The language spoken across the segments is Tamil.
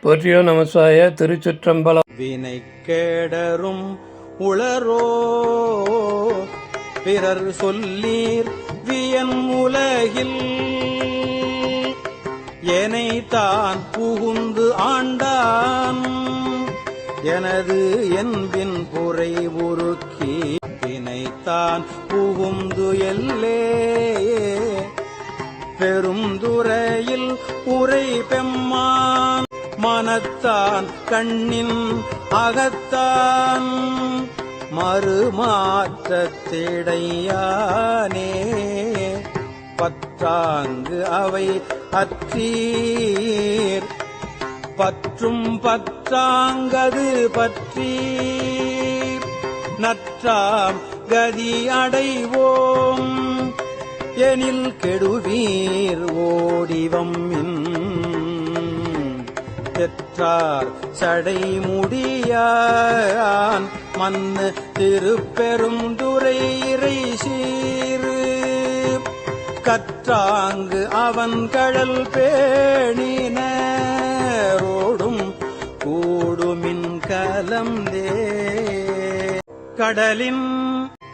போற்றியோ நமசாய. திருச்சிற்றம்பலம். வினை கேடரும் உளரோ பிறர் சொல்லீர் வியன் உலகில் எனைத்தான் புகுந்து ஆண்டான் எனது என்பின் புரை உருக்கி வினைத்தான் புகுந்து எல்லே பெருந்துறையில் உரை பெம்மான் மனத்தான் கண்ணின் அகத்தான் மறுமாற்றத்திடையானே பற்றாங்கு அவை அற்றீர் பற்றும் பற்றாங்கது பற்றீர் நற்றாம் கதி அடைவோம் எனில் கெடுவீர் ஓடிவம்மின் பெற்றார் சடைமுடியான் மன்னு திருப்பெருந்துறை இறை சீரு கற்றாங்கு அவன் கடல் பேணினரோடும் கூடுமின் கலந்தே கடலின்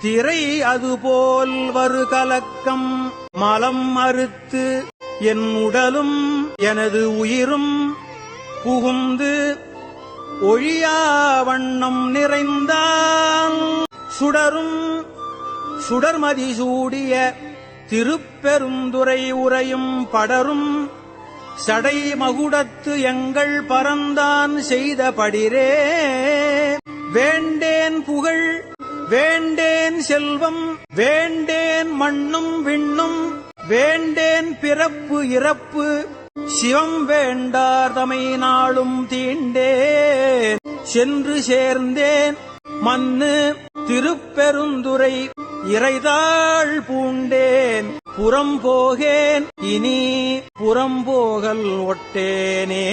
திரை அதுபோல் வரு கலக்கம் மலம் மறுத்து என் உடலும் எனது உயிரும் புகுந்து ஒழியா வண்ணம் நிறைந்தான் சுடரும் சுடர்மதி சூடிய திருப்பெருந்துறை உரையும் படரும் சடை மகுடத்து எங்கள் பரந்தான் செய்த படிரே வேண்டேன் புகழ் வேண்டேன் செல்வம் வேண்டேன் மண்ணும் விண்ணும் வேண்டேன் பிறப்பு இறப்பு சிவம் வேண்டார் தமை நாளும் தீண்டேன் சென்று சேர்ந்தேன் மன்னு திருப்பெருந்துறை இறைதாள் பூண்டேன் புறம் போகேன் இனி புறம்போகல் ஒட்டேனே.